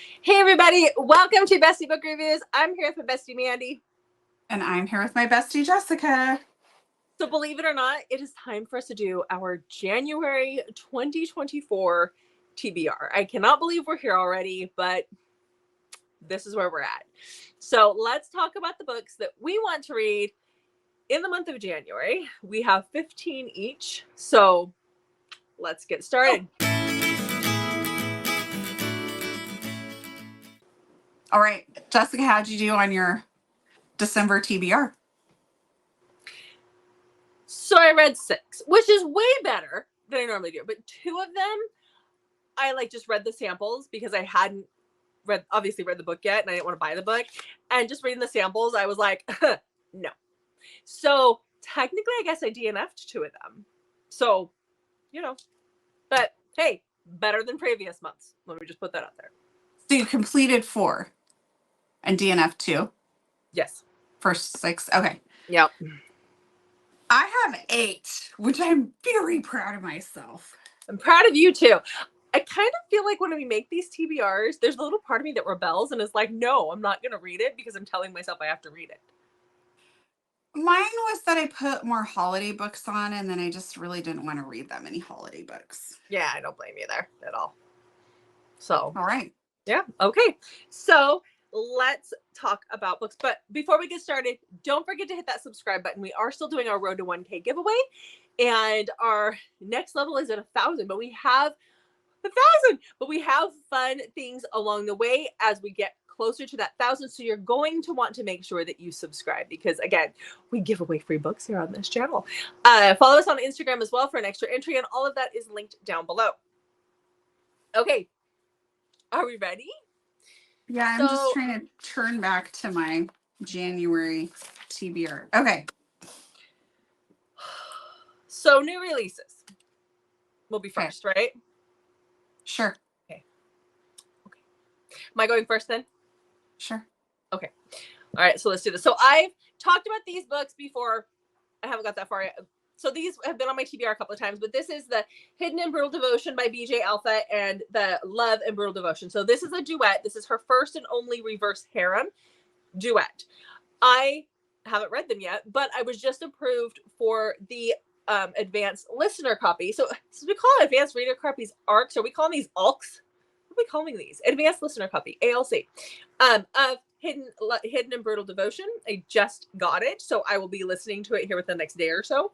Hey everybody, welcome to Bestie Book Reviews. I'm here with my bestie Mandy. And I'm here with my bestie Jessica. So believe it or not, it is time for us to do our January 2024 TBR. I cannot believe we're here already, but this is where we're at. So let's talk about the books that we want to read in the month of January. We have 15 each, so let's get started. All right, Jessica, how'd you do on your December TBR? So I read 6, which is way better than I normally do, but 2 of them I just read the samples because I hadn't obviously read the book yet and I didn't want to buy the book, and just reading the samples I was like no. So technically I guess I DNF'd 2 of them, so but hey, better than previous months. Let me just put that out there. So you completed 4 and DNF 2? Yes. First 6, okay. Yep. I have 8, which I'm very proud of myself. I'm proud of you too. I kind of feel like when we make these TBRs, there's a little part of me that rebels and is like, no, I'm not going to read it because I'm telling myself I have to read it. Mine was that I put more holiday books on, and then I just really didn't want to read that many holiday books. Yeah, I don't blame you there at all. So, all right. Yeah. Okay. So let's talk about books. But before we get started, don't forget to hit that subscribe button. We are still doing our Road to 1K giveaway, and our next level is at 1,000. But we have 1,000. But we have fun things along the way as we get closer to that 1,000. So you're going to want to make sure that you subscribe because, again, we give away free books here on this channel. Follow us on Instagram as well for an extra entry, and all of that is linked down below. Okay. Are we ready? Yeah, I'm just trying to turn back to my January TBR. Okay. So new releases will be first, right? Sure. Okay. Am I going first then? Sure. Okay. All right, so let's do this. So I've talked about these books before. I haven't got that far yet. So these have been on my TBR a couple of times, but this is the Hidden and Brutal Devotion by BJ Alpha and the Love and Brutal Devotion. So this is a duet. This is her first and only reverse harem duet. I haven't read them yet, but I was just approved for the advanced listener copy. So we call it advanced reader copies ARCs, or we call these ALCs. What are we calling these? Advanced listener copy, ALC, of Hidden and Brutal Devotion. I just got it, so I will be listening to it here within the next day or so.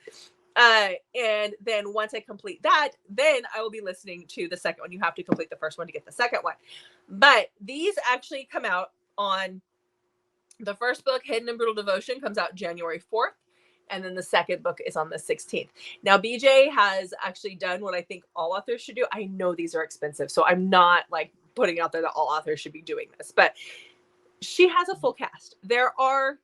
And then once I complete that, then I will be listening to the second one. You have to complete the first one to get the second one. But these actually come out on the first book, Hidden and Brutal Devotion, comes out January 4th. And then the second book is on the 16th. Now, BJ has actually done what I think all authors should do. I know these are expensive, so I'm not putting out there that all authors should be doing this, but she has a full cast. There are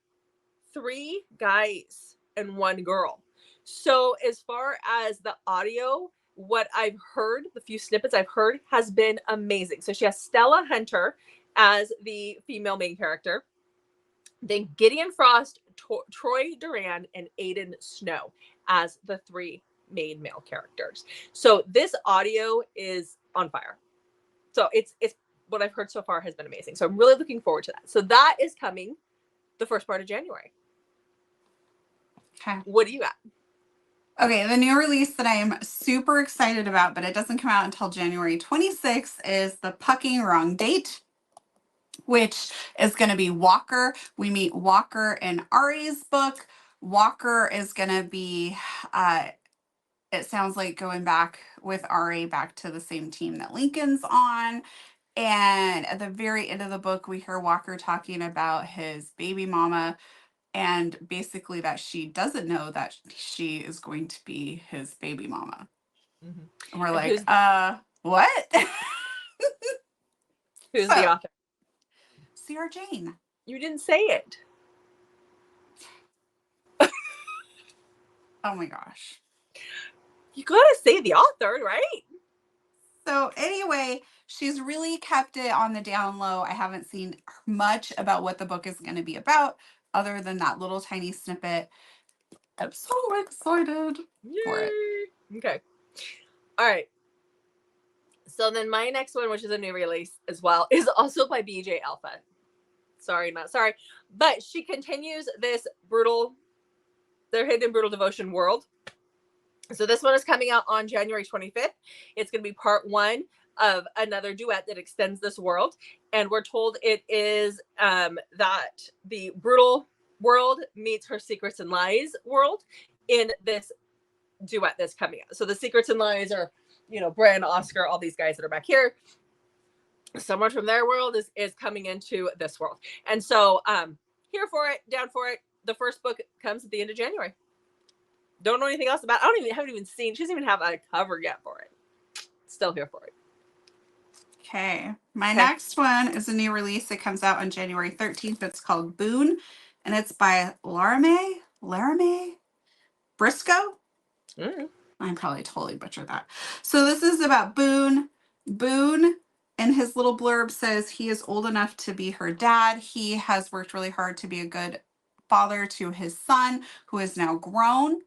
3 guys and 1 girl. So as far as the audio, what I've heard, the few snippets I've heard, has been amazing. So she has Stella Hunter as the female main character. Then Gideon Frost, Troy Duran, and Aiden Snow as the 3 main male characters. So this audio is on fire. So it's what I've heard so far has been amazing. So I'm really looking forward to that. So that is coming the first part of January. Okay. What do you got? Okay, the new release that I am super excited about, but it doesn't come out until January 26th, is The Pucking Wrong Date, which is going to be Walker. We meet Walker in Ari's book. Walker is going to be, it sounds like going back with Ari back to the same team that Lincoln's on. And at the very end of the book, we hear Walker talking about his baby mama, and basically that she doesn't know that she is going to be his baby mama. Mm-hmm. And we're like, what? Who's the author? C.R. Jane. You didn't say it. Oh my gosh. You gotta say the author, right? So anyway, she's really kept it on the down low. I haven't seen much about what the book is going to be about other than that little tiny snippet. I'm so excited for it. Okay. All right. So then my next one, which is a new release as well, is also by BJ Alpha. Sorry, not sorry. But she continues this their hidden brutal devotion world. So this one is coming out on January 25th. It's going to be part 1 of another duet that extends this world. And we're told it is that the brutal world meets her secrets and lies world in this duet that's coming out. So the secrets and lies are, Bran, Oscar, all these guys that are back here. Someone from their world is coming into this world. And so here for it, down for it. The first book comes at the end of January. Don't know anything else about it. Haven't even seen. She doesn't even have a cover yet for it. Still here for it. Okay. My next one is a new release. It comes out on January 13th. It's called Boone, and it's by Laramie Briscoe. I probably totally butchered that. So this is about Boone. Boone, in his little blurb, says he is old enough to be her dad. He has worked really hard to be a good father to his son, who is now grown.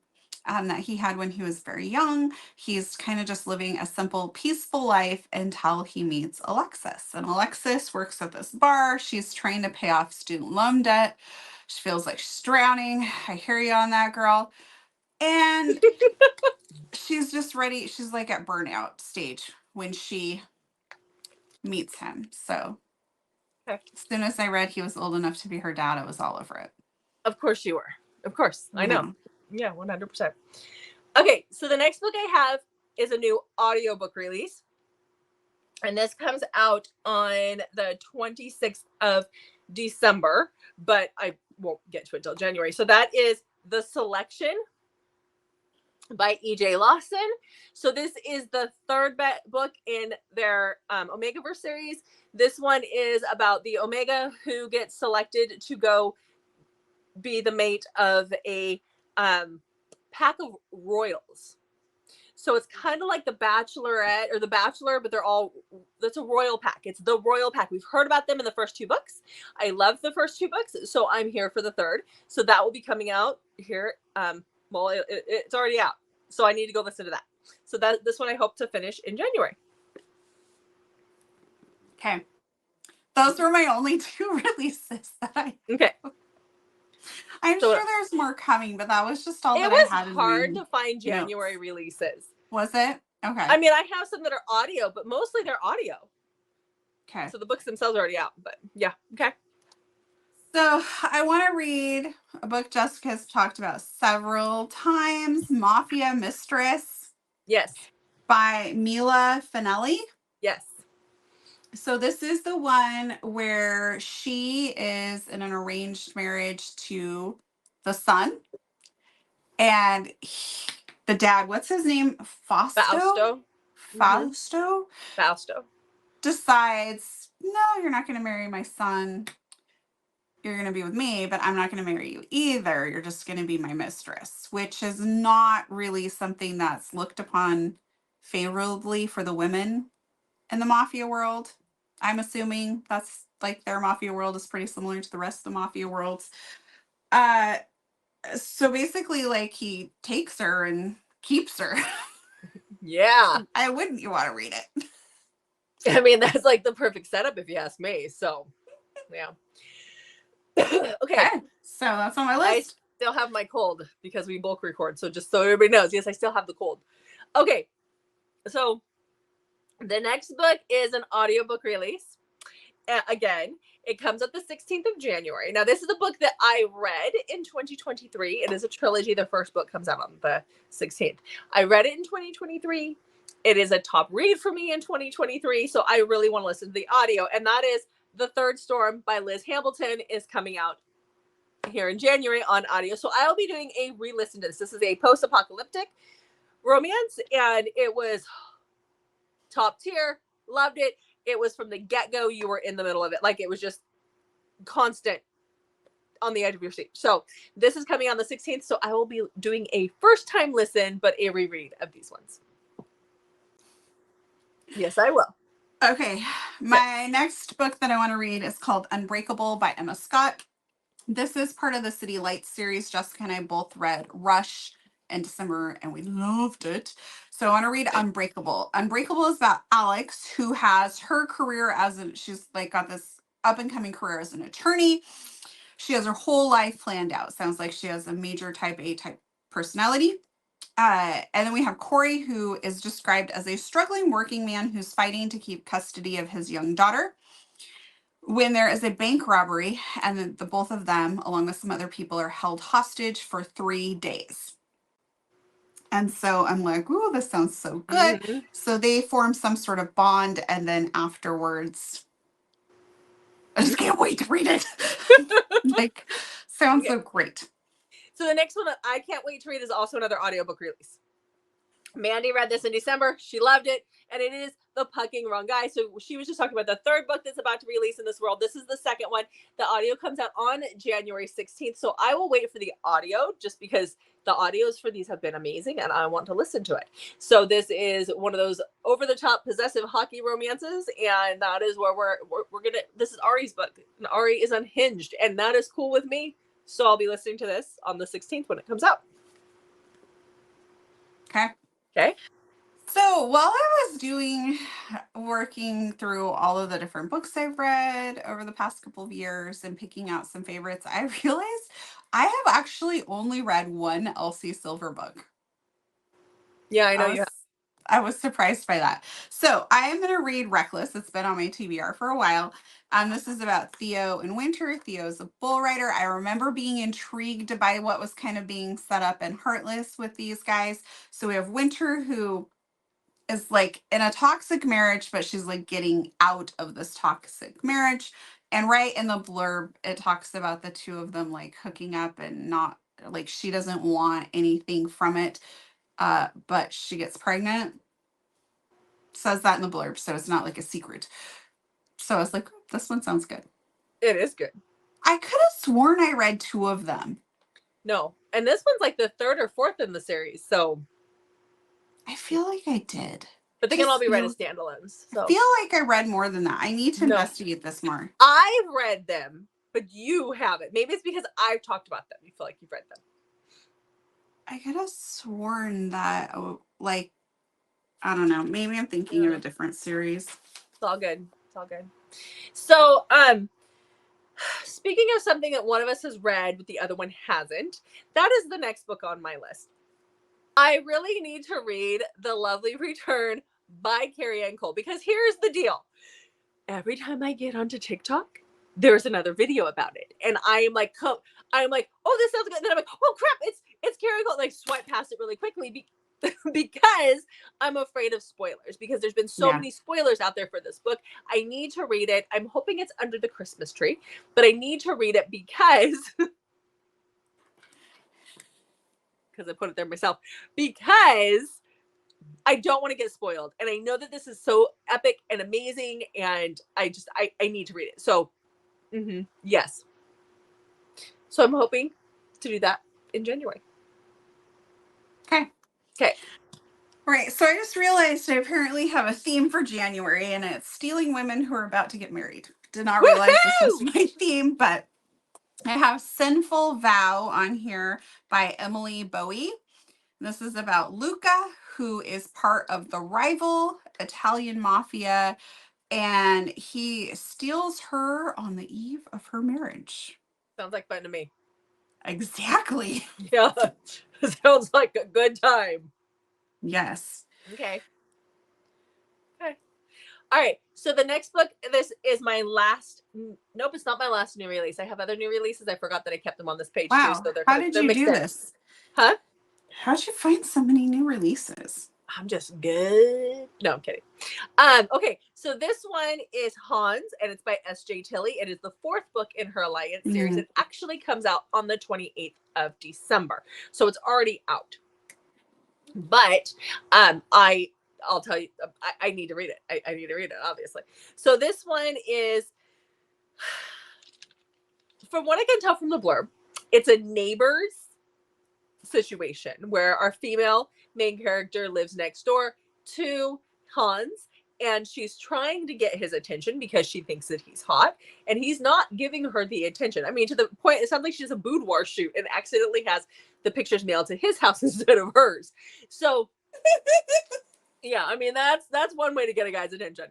That he had when he was very young. He's kind of just living a simple, peaceful life until he meets Alexis. And Alexis works at this bar. She's trying to pay off student loan debt. She feels like she's drowning. I hear you on that, girl. And she's just ready. She's like at burnout stage when she meets him. So as soon as I read he was old enough to be her dad, I was all over it. Of course you were. Of course. I know. Yeah, 100%. Okay, so the next book I have is a new audiobook release. And this comes out on the 26th of December, but I won't get to it until January. So that is The Selection by E.J. Lawson. So this is the third book in their Omegaverse series. This one is about the Omega who gets selected to go be the mate of a pack of royals. So it's kind of like the Bachelorette or the Bachelor, but that's a royal pack. It's the royal pack. We've heard about them in the first 2 books. I love the first 2 books, so I'm here for the third. So that will be coming out here. It's already out, so I need to go listen to that. So this one I hope to finish in January. Okay. Those were my only 2 releases that I... Okay. I'm sure there's more coming, but that was just all that I had. It was hard to find January releases. Was it? Okay. I mean, I have some that are audio, but mostly they're audio. Okay. So the books themselves are already out, but yeah. Okay. So I want to read a book Jessica's talked about several times, Mafia Mistress. Yes. By Mila Finelli. Yes. So this is the one where she is in an arranged marriage to the son. And the dad, what's his name? Fausto? Decides, no, you're not going to marry my son. You're going to be with me, but I'm not going to marry you either. You're just going to be my mistress, which is not really something that's looked upon favorably for the women in the mafia world. I'm assuming that's like their mafia world is pretty similar to the rest of the mafia worlds. So basically, like, he takes her and keeps her. Yeah. I wouldn't you want to read it? I mean, that's like the perfect setup if you ask me. So, yeah. Okay. So that's on my list. I still have my cold because we bulk record. So just so everybody knows, yes, I still have the cold. Okay. So the next book is an audiobook release. Again, it comes out the 16th of January. Now, this is a book that I read in 2023. It is a trilogy. The first book comes out on the 16th. I read it in 2023. It is a top read for me in 2023. So I really want to listen to the audio. And that is The Third Storm by Liz Hamilton is coming out here in January on audio. So I'll be doing a re-listen to this. This is a post-apocalyptic romance. And it was top tier. Loved it. It was from the get-go, you were in the middle of it. Like, it was just constant on the edge of your seat. So this is coming on the 16th. So I will be doing a first-time listen, but a reread of these ones. Yes, I will. Okay. My next book that I want to read is called Unbreakable by Emma Scott. This is part of the City Lights series. Jessica and I both read Rush in December, and we loved it. So I want to read Unbreakable. Unbreakable is about Alex, who has her career she's like got this up and coming career as an attorney. She has her whole life planned out. Sounds like she has a major type A type personality. And then we have Corey, who is described as a struggling working man who's fighting to keep custody of his young daughter. When there is a bank robbery, and the both of them, along with some other people, are held hostage for 3 days. And so I'm like, ooh, this sounds so good. Mhm. So they form some sort of bond, and then afterwards, I just can't wait to read it. Like, sounds Okay. so great. So the next one that I can't wait to read is also another audiobook release. Mandy read this in December. She loved it. And it is The Pucking Wrong Guy. So she was just talking about the third book that's about to release in this world. This is the second one. The audio comes out on January 16th. So I will wait for the audio just because the audios for these have been amazing and I want to listen to it. So this is one of those over-the-top possessive hockey romances. And that is where we're going to, this is Ari's book. And Ari is unhinged. And that is cool with me. So I'll be listening to this on the 16th when it comes out. Okay. Okay. So while I was working through all of the different books I've read over the past couple of years and picking out some favorites, I realized I have actually only read one Elsie Silver book. Yeah, I know you have. I was surprised by that. So I am going to read Reckless. It's been on my TBR for a while. This is about Theo and Winter. Theo's a bull rider. I remember being intrigued by what was kind of being set up in Heartless with these guys. So we have Winter, who is like in a toxic marriage, but she's like getting out of this toxic marriage. And right in the blurb, it talks about the two of them like hooking up and not like she doesn't want anything from it. But she gets pregnant. Says that in the blurb, so it's not like a secret. So I was like, this one sounds good. It is good. I could have sworn I read 2 of them. No. And this one's like the third or fourth in the series. So I feel like I did. but they can all be read as standalones. So I feel like I read more than that. I need to investigate this more. I've read them, but you haven't. Maybe it's because I've talked about them. You feel like you've read them. I could have sworn that, like, I don't know. Maybe I'm thinking of a different series. It's all good. It's all good. So, speaking of something that one of us has read, but the other one hasn't, that is the next book on my list. I really need to read The Lovely Return by Carrie Ann Cole, because here's the deal. Every time I get onto TikTok, there's another video about it. And I'm like, oh, this sounds good. And then I'm like, oh crap, it's Carrie Ann Cole. Like swipe past it really quickly because I'm afraid of spoilers, because there's been so many spoilers out there for this book. I need to read it. I'm hoping it's under the Christmas tree, but I need to read it because I put it there myself, because I don't want to get spoiled. And I know that this is so epic and amazing, and I need to read it. So yes. So I'm hoping to do that in January. Okay. Right. So I just realized I apparently have a theme for January, and it's stealing women who are about to get married. Did not realize this was my theme, but I have Sinful Vow on here by Emily Bowie. This is about Luca, who is part of the rival Italian mafia, and he steals her on the eve of her marriage. Sounds like fun to me. Exactly. Yeah. Sounds like a good time. Yes. Okay. All right. So the next book, this is my last. Nope, it's not my last new release. I have other new releases. I forgot that I kept them on this page too. So How did you do this? Huh? How'd you find so many new releases? I'm just good. No, I'm kidding. Okay, so this one is Hans, and it's by S.J. Tilley. It is the 4th book in her Alliance series. It actually comes out on the 28th of December, so it's already out. But I'll tell you, I need to read it. I need to read it, obviously. So this one is, from what I can tell from the blurb, it's a neighbors situation where our female main character lives next door to Hans, and she's trying to get his attention because she thinks that he's hot, and he's not giving her the attention. I mean, to the point, it sounds like she does a boudoir shoot and accidentally has the pictures mailed to his house instead of hers. So Yeah, I mean, that's one way to get a guy's attention.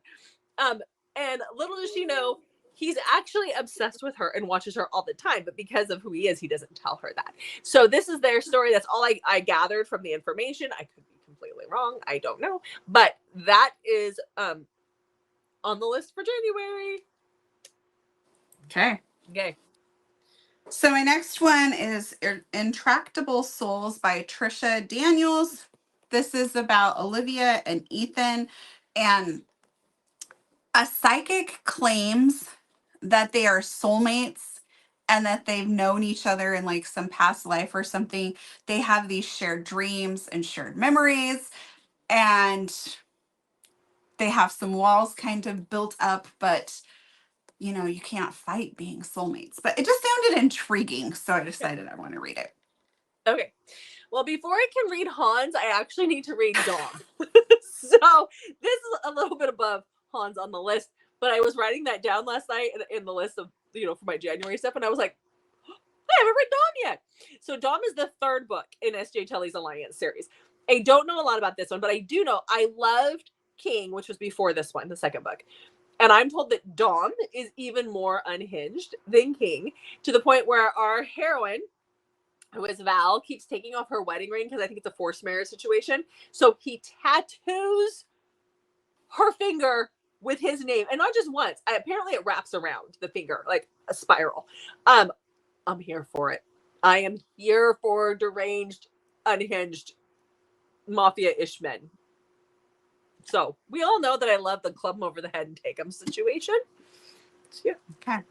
And little does she know, he's actually obsessed with her and watches her all the time, but because of who he is, he doesn't tell her that. So this is their story. That's all I gathered from the information. I could be completely wrong. I don't know. But that is on the list for January. Okay. Okay. So my next one is Intractable Souls by Trisha Daniels. This is about Olivia and Ethan, and a psychic claims that they are soulmates and that they've known each other in like some past life or something. They have these shared dreams and shared memories, and they have some walls kind of built up, but you know, you can't fight being soulmates. But it just sounded intriguing, so I decided I want to read it. Okay. Well, before I can read Hans, I actually need to read Dom. So this is a little bit above Hans on the list, but I was writing that down last night in the list of, for my January stuff, and I was like, I haven't read Dom yet. So Dom is the third book in S.J. Kelly's Alliance series. I don't know a lot about this one, but I do know I loved King, which was before this one, the second book. And I'm told that Dom is even more unhinged than King, to the point where our heroine, who is Val, keeps taking off her wedding ring because I think it's a forced marriage situation. So he tattoos her finger with his name, and not just once. Apparently it wraps around the finger like a spiral. I'm here for it. I am here for deranged, unhinged, mafia-ish men. So we all know that I love the club them over the head and take them situation. Yeah. Okay.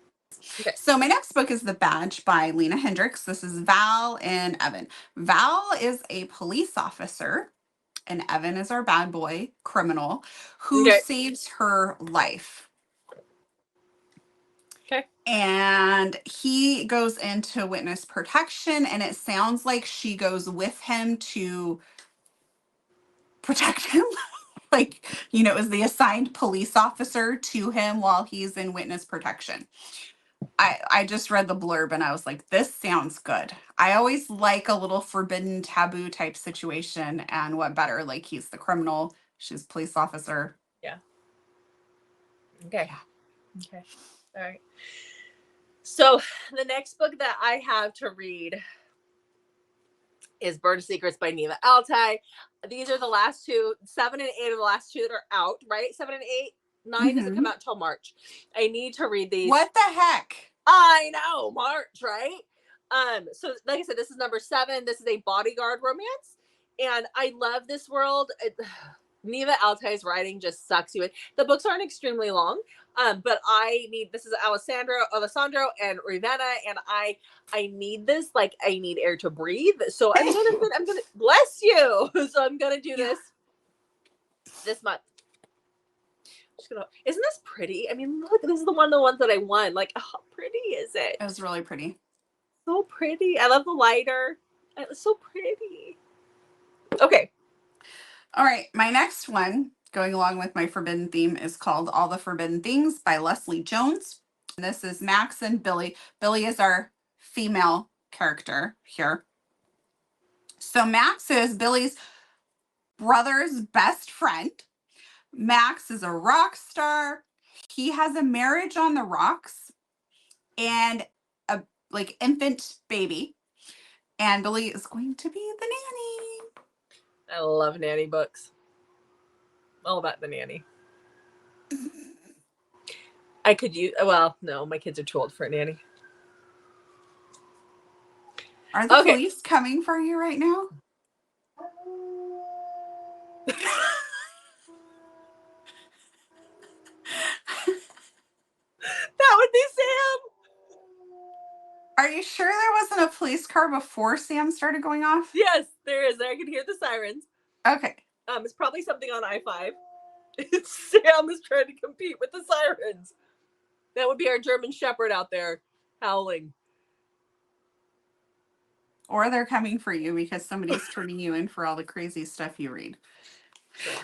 So my next book is The Badge by Lena Hendricks. This is Val and Evan. Val is a police officer, and Evan is our bad boy criminal who saves her life. Okay. And he goes into witness protection, and it sounds like she goes with him to protect him. Like, is the assigned police officer to him while he's in witness protection. I just read the blurb and I was like, this sounds good. I always like a little forbidden taboo type situation, and what better? Like, he's the criminal, she's police officer. Yeah. Okay. Yeah. Okay. All right. So the next book that I have to read is Bird Secrets by Neva Altai. These are the last two. 7 and 8 are the last two that are out, right? 7 and 8. 9 doesn't come out till March. I need to read these. What the heck? I know, March, right? So like I said, this is number 7. This is a bodyguard romance, and I love this world. Neva Altai's writing just sucks you in. The books aren't extremely long, but this is Alessandro and Ravenna, and I need this, like I need air to breathe. So I'm gonna bless you. So I'm gonna do this month. Isn't this pretty? I mean, look, this is the ones that I won. Like, how pretty is it? It was really pretty. So pretty. I love the lighter. It's so pretty. Okay. All right. My next one, going along with my forbidden theme, is called All the Forbidden Things by Leslie Jones. And this is Max and Billy. Billy is our female character here. So Max is Billy's brother's best friend. Max is a rock star. He has a marriage on the rocks and a infant baby. And Billy is going to be the nanny. I love nanny books. All about the nanny. I could use, no, my kids are too old for a nanny. Are the police coming for you right now? That would be Sam. Are you sure there wasn't a police car before Sam started going off? Yes, there is. I can hear the sirens. Okay. It's probably something on I-5. Sam is trying to compete with the sirens. That would be our German Shepherd out there howling. Or they're coming for you because somebody's turning you in for all the crazy stuff you read.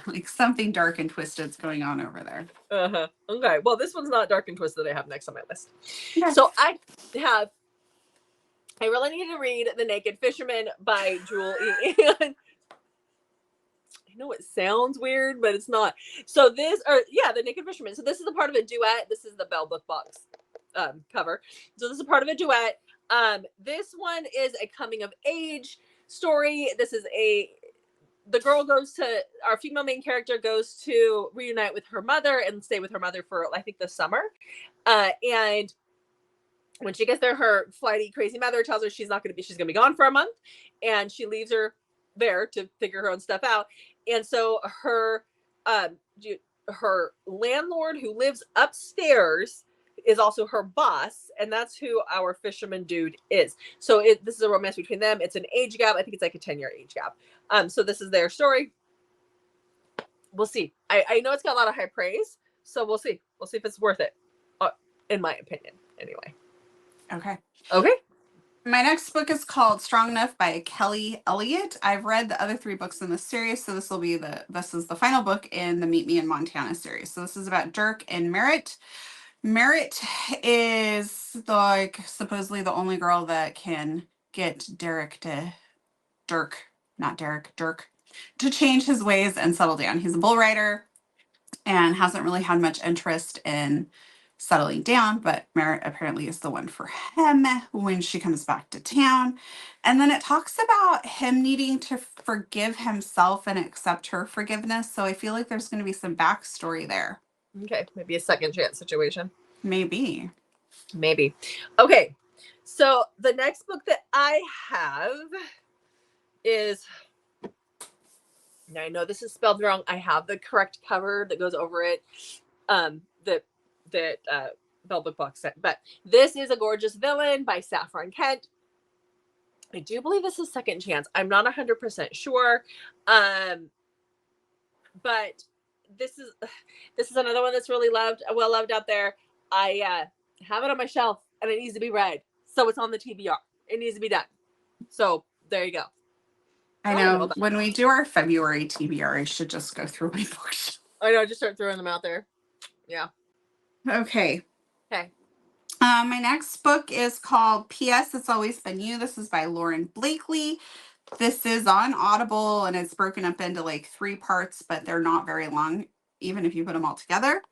Like something dark and twisted's going on over there. Uh-huh. Okay. Well, this one's not dark and twisted. I have next on my list. Okay. So I really need to read The Naked Fisherman by Jewel E. know it sounds weird, but it's not. So this, or yeah, The Naked Fisherman. So this is a part of a duet. This is the Bell Book Box cover. So this is a part of a duet. This one is a coming of age story. This is the girl goes to, our female main character goes to reunite with her mother and stay with her mother for, I think, the summer. And when she gets there, her flighty, crazy mother tells her she's going to be gone for a month, and she leaves her there to figure her own stuff out. And so her landlord, who lives upstairs, is also her boss, and that's who our fisherman dude is. So this is a romance between them. It's an age gap. I think it's like a 10-year age gap. So this is their story. We'll see. I know it's got a lot of high praise, so we'll see. We'll see if it's worth it, in my opinion, anyway. Okay. Okay. My next book is called Strong Enough by Kelly Elliott. I've read the other 3 books in the series, so this is the final book in the Meet Me in Montana series. So this is about Dirk and Merritt. Merritt is supposedly the only girl that can get Dirk to change his ways and settle down. He's a bull rider and hasn't really had much interest in settling down, but Merritt apparently is the one for him when she comes back to town. And then it talks about him needing to forgive himself and accept her forgiveness. So I feel like there's going to be some backstory there. Okay, maybe a second chance situation. Maybe. Okay, so the next book that I have is, now I know this is spelled wrong. I have the correct cover that goes over it. That Bell Book Box set, but this is A Gorgeous Villain by Saffron Kent. I do believe this is second chance. I'm not 100% sure, but this is another one that's really well loved out there. I have it on my shelf and it needs to be read, so it's on the TBR. It needs to be done. So there you go. I know when we do our February TBR, I should just go through my books. I know, just start throwing them out there. Yeah. Okay. My next book is called P.S. It's Always Been You. This is by Lauren Blakely. This is on Audible, and it's broken up into like 3 parts, but they're not very long, even if you put them all together.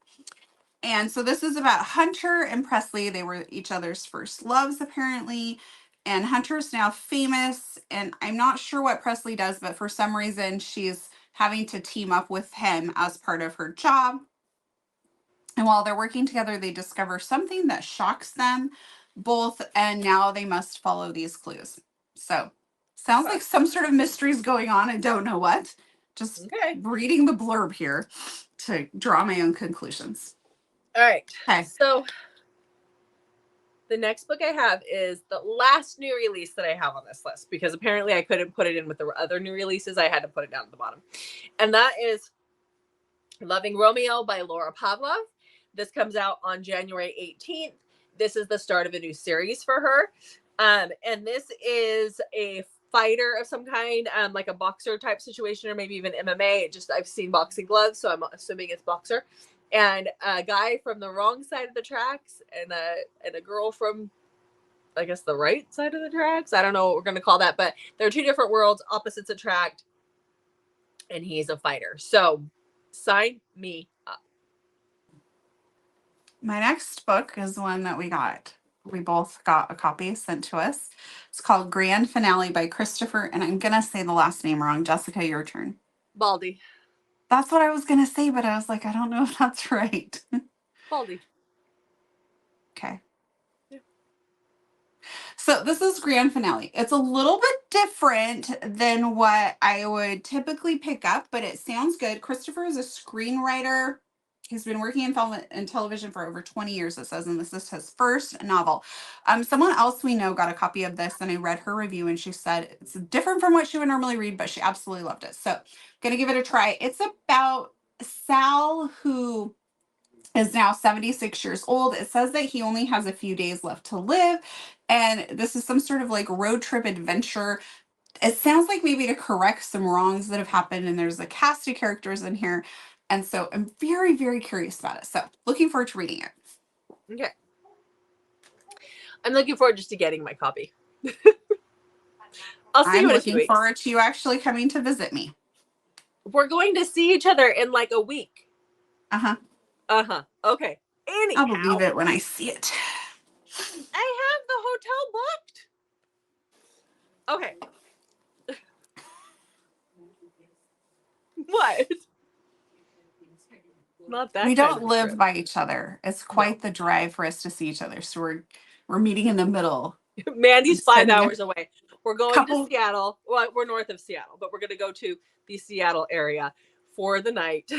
And so this is about Hunter and Presley. They were each other's first loves, apparently. And Hunter's now famous, and I'm not sure what Presley does, but for some reason, she's having to team up with him as part of her job. And while they're working together, they discover something that shocks them both, and now they must follow these clues. So, sounds like some sort of mystery is going on. I don't know what. Just reading the blurb here to draw my own conclusions. All right. Okay. So, the next book I have is the last new release that I have on this list, because apparently I couldn't put it in with the other new releases. I had to put it down at the bottom. And that is Loving Romeo by Laura Pavlov. This comes out on January 18th. This is the start of a new series for her. And this is a fighter of some kind, like a boxer type situation, or maybe even MMA. I've seen boxing gloves, so I'm assuming it's boxer. And a guy from the wrong side of the tracks and a girl from, I guess, the right side of the tracks. I don't know what we're going to call that, but there are 2 different worlds, opposites attract, and he's a fighter. So sign me up. My next book is one that we both got a copy sent to us. It's called Grand Finale by Christopher, and I'm going to say the last name wrong. Jessica, your turn. Baldy. That's what I was going to say, but I was like, I don't know if that's right. Baldy. Okay. Yeah. So this is Grand Finale. It's a little bit different than what I would typically pick up, but it sounds good. Christopher is a screenwriter. He's been working in film and television for over 20 years, it says, and this is his first novel. Someone else we know got a copy of this, and I read her review, and she said it's different from what she would normally read, but she absolutely loved it. So I'm going to give it a try. It's about Sal, who is now 76 years old. It says that he only has a few days left to live, and this is some sort of like road trip adventure. It sounds like maybe to correct some wrongs that have happened, and there's a cast of characters in here. And so I'm very, very curious about it. So looking forward to reading it. Okay. I'm looking forward just to getting my copy. I'll see you in a few weeks. I'm looking forward to you actually coming to visit me. we're going to see each other in like a week. Uh-huh. Okay. Anyhow, I'll believe it when I see it. I have the hotel booked. Okay. What? Not that We kind don't of live trip. by each other. It's quite the drive for us to see each other. So we're meeting in the middle. Mandy's 5 spending a hours away. We're going to Seattle. Well, we're north of Seattle, but we're going to go to the Seattle area for the night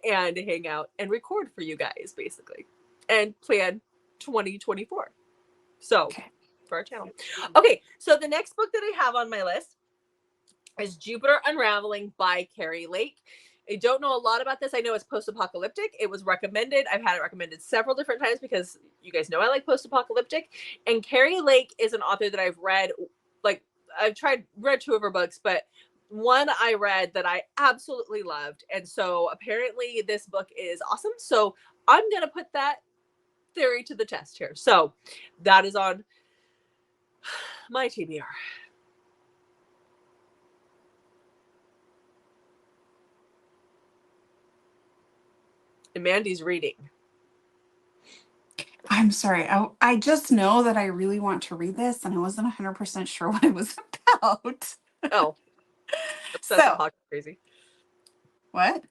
and hang out and record for you guys, basically, and plan 2024. So, for our channel. Okay, so the next book that I have on my list is Jupiter Unraveling by Carrie Lake. I don't know a lot about this. I know it's post-apocalyptic. It was recommended. I've had it recommended several different times because you guys know I like post-apocalyptic. And Carrie Lake is an author that I've read, like I've read 2 of her books, but one I read that I absolutely loved. And so apparently this book is awesome. So I'm going to put that theory to the test here. So that is on my TBR. And Mandy's reading. I'm sorry. I just know that I really want to read this, and I wasn't 100% sure what it was about. Oh. Obsessive hockey crazy. What?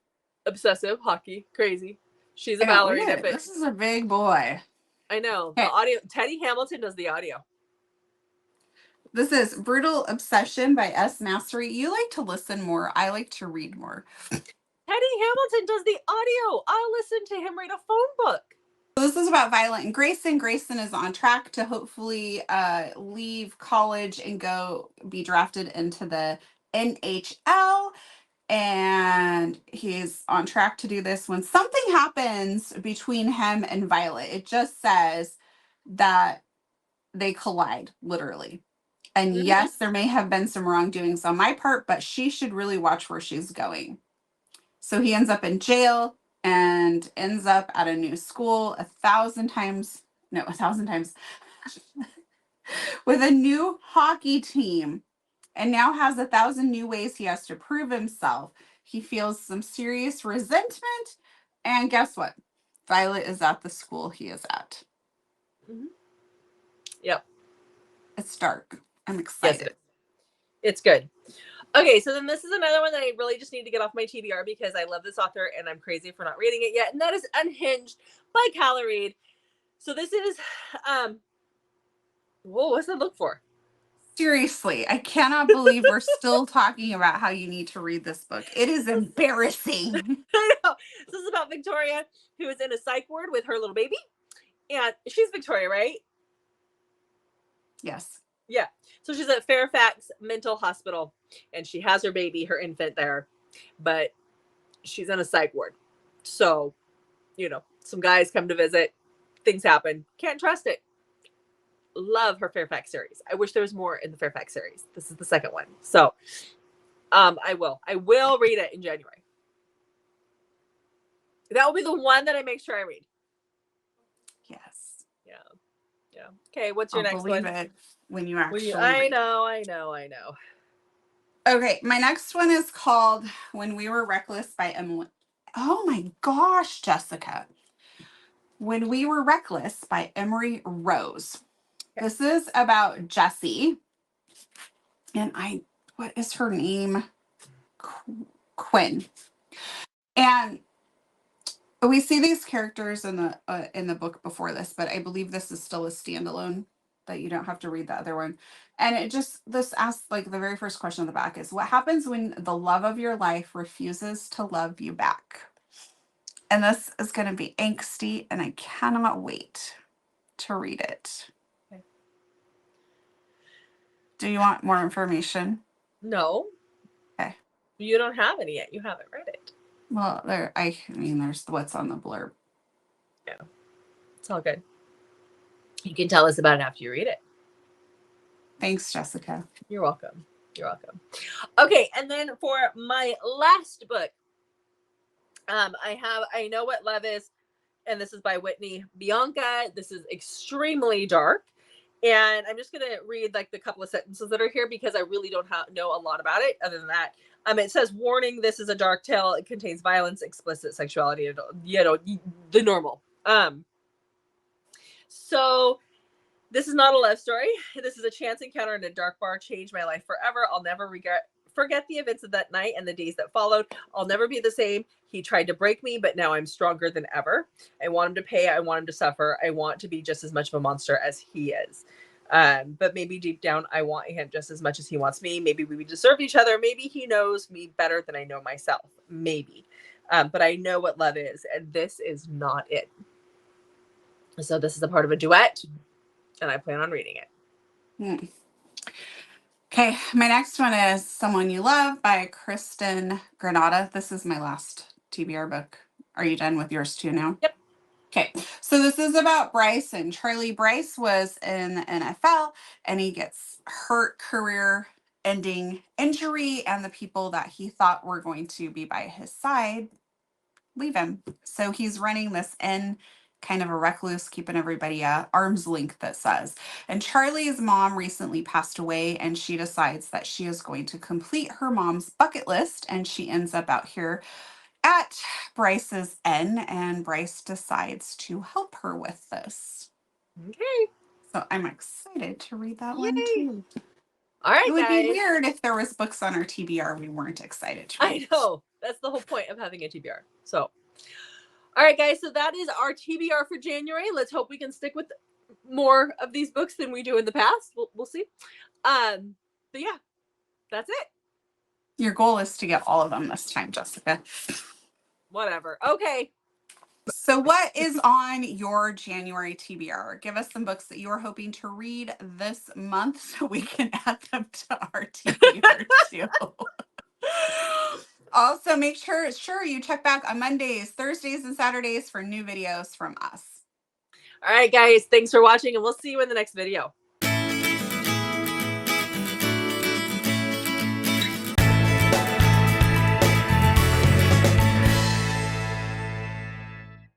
Obsessive hockey crazy. She's a I know, ballerina. But this is a big boy. I know. The audio. Teddy Hamilton does the audio. This is Brutal Obsession by S. Mastery. You like to listen more. I like to read more. Teddy Hamilton does the audio. I'll listen to him read a phone book. So this is about Violet and Grayson. Grayson is on track to hopefully leave college and go be drafted into the NHL. And he's on track to do this when something happens between him and Violet. It just says that they collide, literally. And yes, there may have been some wrongdoings on my part, but she should really watch where she's going. So he ends up in jail and ends up at a new school 1,000 times with a new hockey team, and now has 1,000 new ways he has to prove himself. He feels some serious resentment, and guess what? Violet is at the school he is at. Yep. It's dark. I'm excited. Yes, it's good. Okay, so then this is another one that I really just need to get off my TBR because I love this author and I'm crazy for not reading it yet, and that is Unhinged by Callie Reed. So this is, what's that look for? Seriously, I cannot believe we're still talking about how you need to read this book. It is embarrassing. I know. This is about Victoria, who is in a psych ward with her little baby. And she's Victoria, right? Yes. Yeah. So she's at Fairfax Mental Hospital, and she has her baby, her infant there, but she's in a psych ward. So, some guys come to visit, things happen. Can't trust it. Love her Fairfax series. I wish there was more in the Fairfax series. This is the second one. So, I will read it in January. That will be the one that I make sure I read. Yes. Yeah. Okay, what's your next one? Believe it when you actually I read. know. Okay, my next one is called When We Were Reckless by Emily. Oh my gosh, Jessica. When We Were Reckless by Emery Rose. Okay. This is about Jessie. And what is her name? Quinn. And we see these characters in the book before this, but I believe this is still a standalone that you don't have to read the other one. And this asks, like, the very first question on the back is, what happens when the love of your life refuses to love you back? And this is going to be angsty, and I cannot wait to read it. Okay. Do you want more information? No. Okay. You don't have any yet. You haven't read it. Well, there's what's on the blurb. Yeah. It's all good. You can tell us about it after you read it. Thanks, Jessica. You're welcome. Okay, and then for my last book, I Know What Love Is, and this is by Whitney Bianca. This is extremely dark, and I'm just going to read like the couple of sentences that are here because I really don't know a lot about it. Other than that, It says, warning, this is a dark tale. It contains violence, explicit sexuality, and, the normal. So this is not a love story. This is a chance encounter in a dark bar. Changed my life forever. I'll never forget the events of that night and the days that followed. I'll never be the same. He tried to break me, but now I'm stronger than ever. I want him to pay. I want him to suffer. I want to be just as much of a monster as he is. But maybe deep down, I want him just as much as he wants me. Maybe we deserve each other. Maybe he knows me better than I know myself. Maybe. But I know what love is, and this is not it. So this is a part of a duet, and I plan on reading it. Okay, my next one is Someone You Love by Kristen Granada. This is my last TBR book. Are you done with yours too now? Yep. Okay, so this is about Bryce and Charlie. Bryce was in the NFL and he gets hurt, career-ending injury, and the people that he thought were going to be by his side leave him. So he's running this in kind of a recluse, keeping everybody at arm's length, it says. And Charlie's mom recently passed away, and she decides that she is going to complete her mom's bucket list, and she ends up out here at Bryce's inn, and Bryce decides to help her with this. Okay. So I'm excited to read that Yay. one too. All right, it would guys. be weird if there was books on our TBR we weren't excited to read. I know. That's the whole point of having a TBR. So, all right, guys. So that is our TBR for January. Let's hope we can stick with more of these books than we do in the past. We'll see. But yeah, that's it. Your goal is to get all of them this time, Jessica. Whatever. Okay. So what is on your January TBR? Give us some books that you are hoping to read this month so we can add them to our TBR too. Also, make sure you check back on Mondays, Thursdays, and Saturdays for new videos from us. All right, guys. Thanks for watching, and we'll see you in the next video.